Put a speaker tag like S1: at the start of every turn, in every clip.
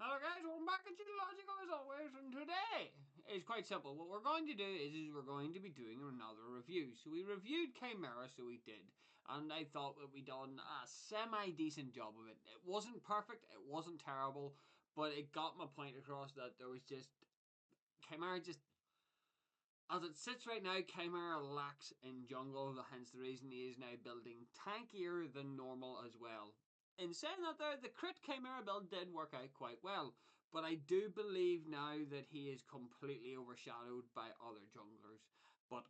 S1: Hello guys, welcome back to Logical as always, and today is quite simple. What we're going to do is we're going to be doing another review. So we reviewed Chimera, so we did, and I thought that we done a semi-decent job of it. It wasn't perfect, it wasn't terrible, but it got my point across that there was just, Chimera just, as it sits right now, Chimera lacks in jungle, hence the reason he is now building tankier than normal as well. In saying that there, the crit Chimera build did work out quite well, but I do believe now that he is completely overshadowed by other junglers. But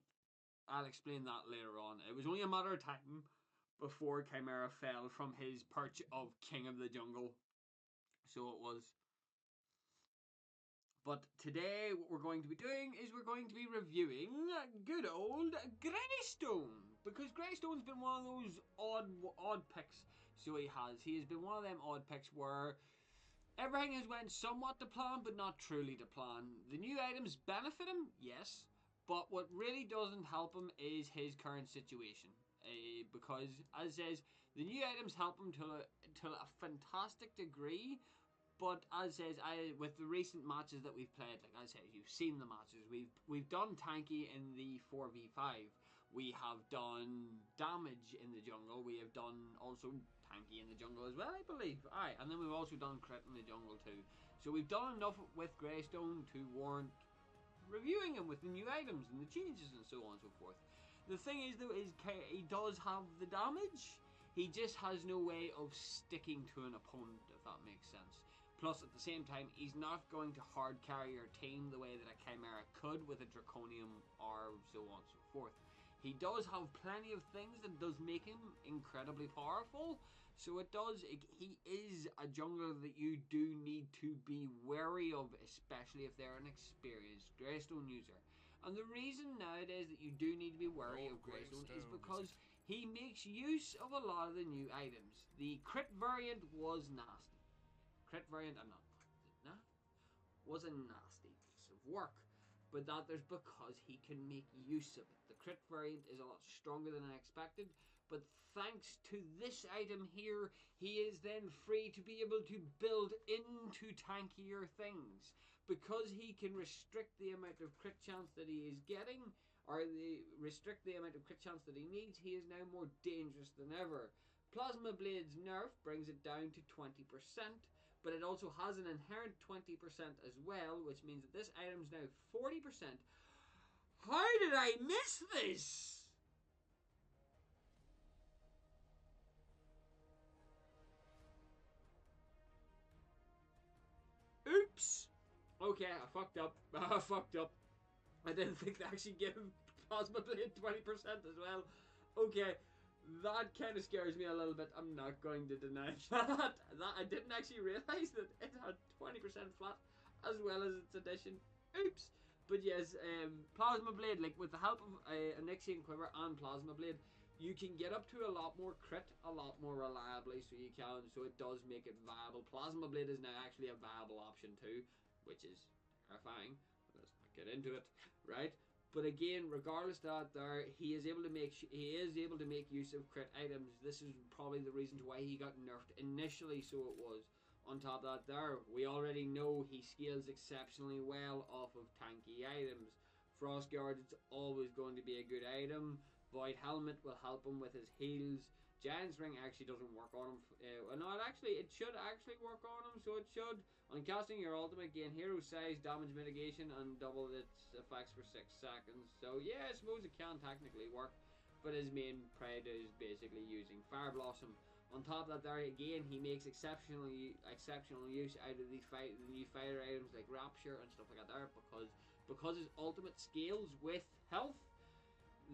S1: I'll explain that later on. It was only a matter of time before Chimera fell from his perch of King of the Jungle. So it was. But today what we're going to be doing is we're going to be reviewing good old Greystone. Because Greystone's been one of those odd picks. So he has. He has been one of them odd picks where everything has went somewhat to plan, but not truly to plan. The new items benefit him, yes. But what really doesn't help him is his current situation. Because, as it says, the new items help him to a fantastic degree. But as says, with the recent matches that we've played, like I said, you've seen the matches. We've done tanky in the 4v5. We have done damage in the jungle. We have done also tanky in the jungle as well, I believe. Aye, and then we've also done crit in the jungle too. So we've done enough with Greystone to warrant reviewing him with the new items and the changes and so on and so forth. The thing is though, is he does have the damage. He just has no way of sticking to an opponent, if that makes sense. Plus, at the same time, he's not going to hard carry your team the way that a Chimera could with a Draconium or so on and so forth. He does have plenty of things that does make him incredibly powerful. So he is a jungler that you do need to be wary of, especially if they're an experienced Greystone user. And the reason nowadays that you do need to be wary of Greystone is because he makes use of a lot of the new items. The crit variant was nasty. Crit variant, I'm not was a nasty piece of work, but that there's because he can make use of it. The crit variant is a lot stronger than I expected, but thanks to this item here, he is then free to be able to build into tankier things. Because he can restrict the amount of crit chance that he is getting, or restrict the amount of crit chance that he needs, he is now more dangerous than ever. Plasma Blade's nerf brings it down to 20%, but it also has an inherent 20% as well, which means that this item's now 40%. How did I miss this? Oops. Okay, I fucked up. I fucked up. I didn't think to actually give Plasma Blade 20% as well. Okay. That kind of scares me a little bit. I'm not going to deny that. I didn't actually realise that it had 20% flat as well as its addition. Oops. But yes, Plasma Blade, like with the help of Onyxian Quiver and Plasma Blade, you can get up to a lot more crit, a lot more reliably, so it does make it viable. Plasma Blade is now actually a viable option too, which is terrifying. Let's not get into it, right? But again, regardless of that, he is able to make use of crit items. This is probably the reason why he got nerfed initially. So it was. On top of that, we already know he scales exceptionally well off of tanky items. Frost Guard, it's always going to be a good item. Void Helmet will help him with his heals. Giant's Ring actually doesn't work on him. No, it should actually work on him, so it should. On casting your ultimate, gain hero size, damage mitigation, and double its effects for 6 seconds. So yeah, I suppose it can technically work, but his main pride is basically using Fire Blossom. On top of that, there again, he makes exceptional use out of the new fighter items like Rapture and stuff like that there, because his ultimate scales with health.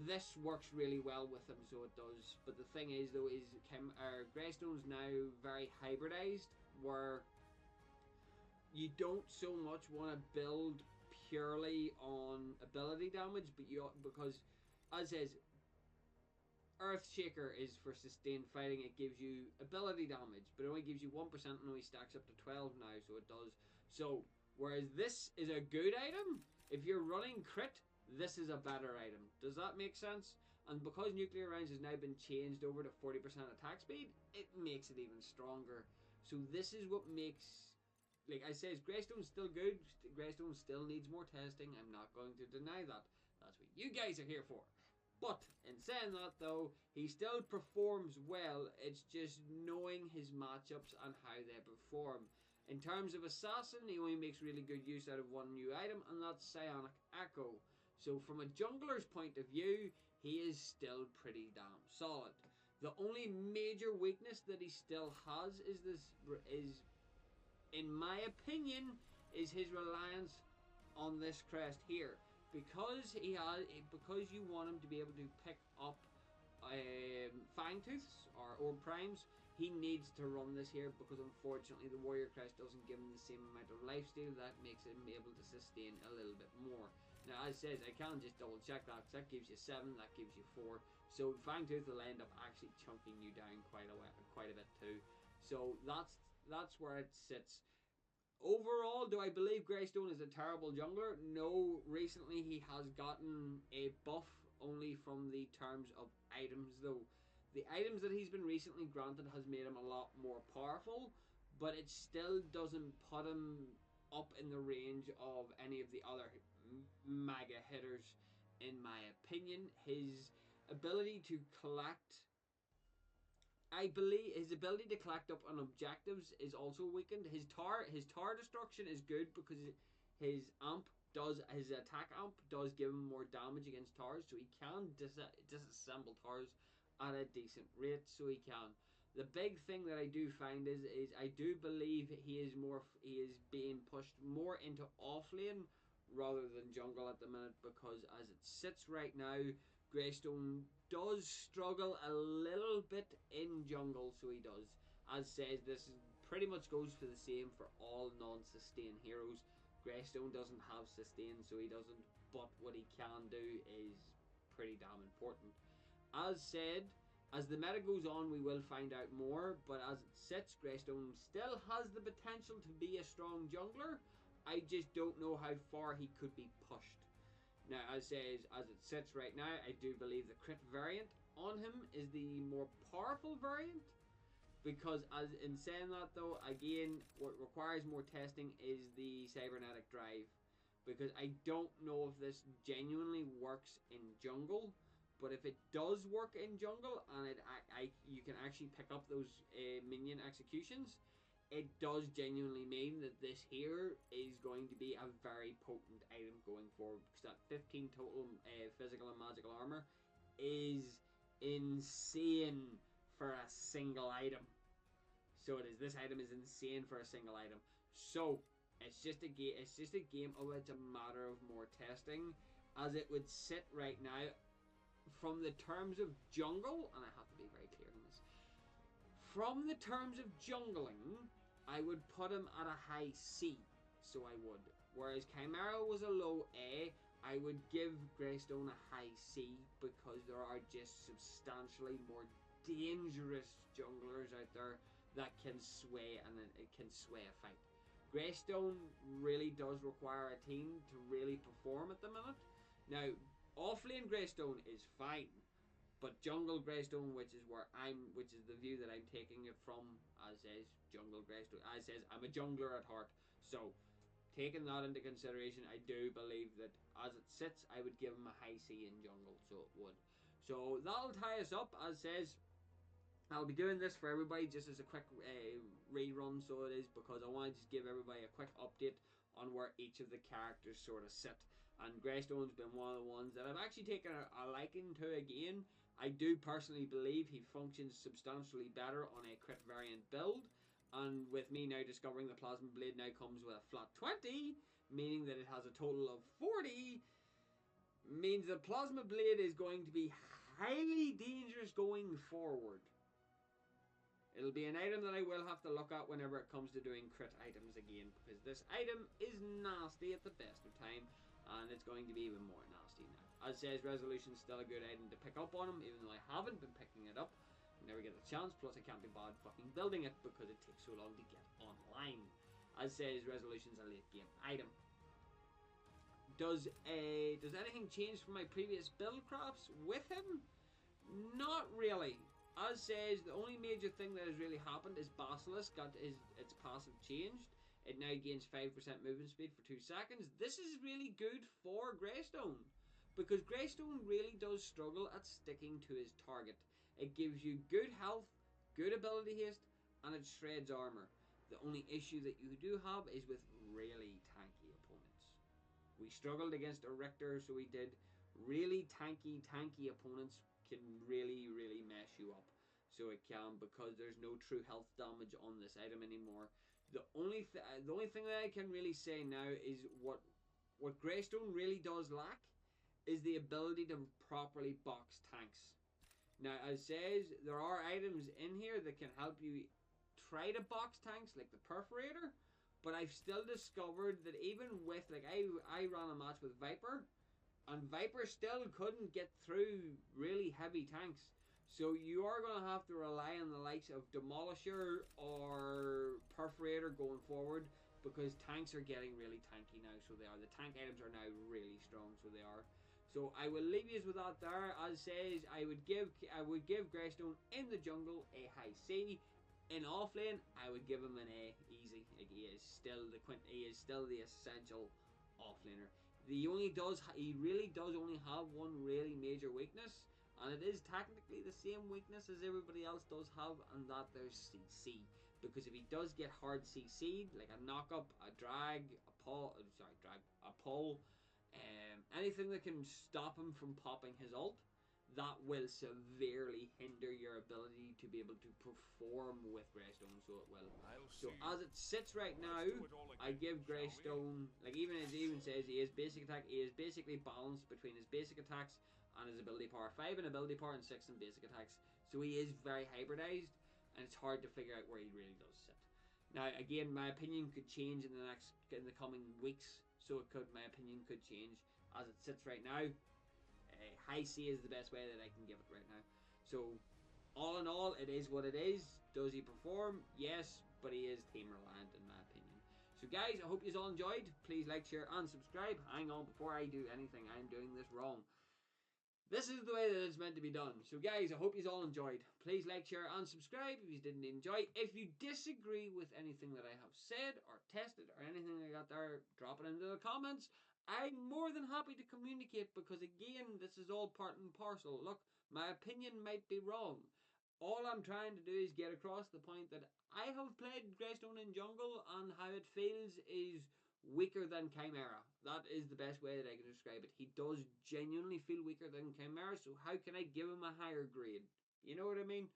S1: This works really well with him, so it does. But the thing is, though, is Greystone's now very hybridized, where you don't so much want to build purely on ability damage, because, as is, Earthshaker is for sustained fighting. It gives you ability damage, but it only gives you 1% and only stacks up to 12 now, so it does. So, whereas this is a good item, if you're running crit, this is a better item. Does that make sense? And because nuclear rounds has now been changed over to 40% attack speed, it makes it even stronger. So this is what makes like I says, Greystone's still good. Greystone still needs more testing. I'm not going to deny that. That's what you guys are here for. But in saying that, though, he still performs well. It's just knowing his matchups and how they perform. In terms of Assassin, he only makes really good use out of one new item, and that's Psionic Echo. So from a jungler's point of view, he is still pretty damn solid. The only major weakness that he still has is, in my opinion, is his reliance on this crest here. Because you want him to be able to pick up Fangtooths or Orb Primes, he needs to run this here because unfortunately the Warrior Crest doesn't give him the same amount of lifesteal. That makes him able to sustain a little bit more. Now, as says, I can't just double check that because that gives you 7, that gives you 4. So Fangtooth will end up actually chunking you down quite a bit too. So that's where it sits. Overall, do I believe Greystone is a terrible jungler? No. Recently, he has gotten a buff only from the terms of items, though. The items that he's been recently granted has made him a lot more powerful, but it still doesn't put him up in the range of any of the other mega hitters, in my opinion. His ability to collect... I believe his ability to collect up on objectives is also weakened. His tower destruction is good because his attack amp does give him more damage against towers, so he can disassemble towers at a decent rate. So he can. The big thing that I do find is I do believe he is being pushed more into offlane rather than jungle at the minute, because as it sits right now, Greystone does struggle a little bit in jungle, so he does. As says, this pretty much goes for the same for all non-sustain heroes. Greystone doesn't have sustain, so he doesn't, but what he can do is pretty damn important. As said, as the meta goes on, we will find out more, but as it sits, Greystone still has the potential to be a strong jungler. I just don't know how far he could be pushed. Now, as it sits right now, I do believe the crit variant on him is the more powerful variant, because as in saying that, though, again, what requires more testing is the cybernetic drive, because I don't know if this genuinely works in jungle. But if it does work in jungle and you can actually pick up those minion executions, it does genuinely mean that this here is going to be a very potent item going forward, because that 15 total physical and magical armor is insane for a single item. So it is. This item is insane for a single item. So it's just a game. It's just a game of it's a matter of more testing, as it would sit right now. From the terms of jungle, and I have to be very clear on this, from the terms of jungling, I would put him at a high C, so I would. Whereas Chimera was a low A, I would give Greystone a high C, because there are just substantially more dangerous junglers out there that can sway, and it can sway a fight. Greystone really does require a team to really perform at the minute. Now, offlane Greystone is fine, but jungle Greystone, which is the view that I'm taking it from, as says jungle Greystone, as says I'm a jungler at heart. So, taking that into consideration, I do believe that as it sits, I would give him a high C in jungle. So it would. So that'll tie us up. As says, I'll be doing this for everybody just as a quick rerun, so it is, because I want to just give everybody a quick update on where each of the characters sort of sit. And Greystone's been one of the ones that I've actually taken a liking to again. I do personally believe he functions substantially better on a crit variant build. And with me now discovering the Plasma Blade now comes with a flat 20, meaning that it has a total of 40, means the Plasma Blade is going to be highly dangerous going forward. It'll be an item that I will have to look at whenever it comes to doing crit items again, because this item is nasty at the best of time, and it's going to be even more nasty now. As says, Resolution's still a good item to pick up on him, even though I haven't been picking it up. I never get the chance, plus I can't be bothered fucking building it because it takes so long to get online. As says, Resolution's a late game item. Does anything change from my previous build crafts with him? Not really. As says, the only major thing that has really happened is Basilisk got its passive changed. It now gains 5% movement speed for 2 seconds. This is really good for Greystone, because Greystone really does struggle at sticking to his target. It gives you good health, good ability haste, and it shreds armor. The only issue that you do have is with really tanky opponents. We struggled against a Richter, so we did. Really tanky opponents can really mess you up. So it can, because there's no true health damage on this item anymore. The only thing that I can really say now is what Greystone really does lack is the ability to properly box tanks. Now, as says, there are items in here that can help you try to box tanks, like the Perforator, but I've still discovered that even with, like, I ran a match with Viper, and Viper still couldn't get through really heavy tanks. So you are going to have to rely on the likes of Demolisher or Perforator going forward, because tanks are getting really tanky now, so they are. The tank items are now really strong, so they are. So I will leave you with that there. As says, I would give Greystone in the jungle a high C. In offlane, I would give him an A, easy. Like, he is still the essential offlaner. He really does only have one really major weakness, and it is technically the same weakness as everybody else does have, and that there's CC. Because if he does get hard CC'd, like a knock up, a drag, a pull, anything that can stop him from popping his ult, that will severely hinder your ability to be able to perform with Greystone, so it will. So as it sits right now, I give Greystone, like, even as it even says, he is basically balanced between his basic attacks and his ability power. 5 in ability power and 6 in basic attacks. So he is very hybridized, and it's hard to figure out where he really does sit. Now, again, my opinion could change in the coming weeks, so my opinion could change. As it sits right now, high C is the best way that I can give it right now. So, all in all, it is what it is. Does he perform? Yes, but he is team reliant in my opinion. So guys, I hope you all enjoyed. Please like, share, and subscribe. Hang on, before I do anything, I'm doing this wrong. This is the way that it's meant to be done. So guys, I hope you all enjoyed. Please like, share, and subscribe if you didn't enjoy. If you disagree with anything that I have said or tested or anything I got there, drop it into the comments. I'm more than happy to communicate, because again, this is all part and parcel. Look, my opinion might be wrong. All I'm trying to do is get across the point that I have played Greystone in jungle, and how it feels is weaker than Chimera. That is the best way that I can describe it. He does genuinely feel weaker than Chimera, so how can I give him a higher grade? You know what I mean?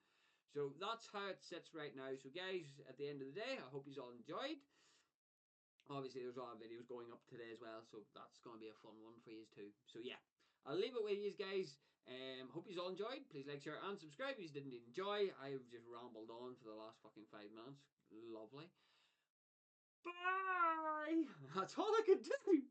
S1: So that's how it sits right now. So guys, at the end of the day, I hope you all enjoyed. Obviously, there's a lot of videos going up today as well, so that's going to be a fun one for you too. So yeah, I'll leave it with you guys. Hope you all enjoyed. Please like, share, and subscribe if you didn't enjoy. I've just rambled on for the last fucking 5 minutes. Lovely. Bye! That's all I can do.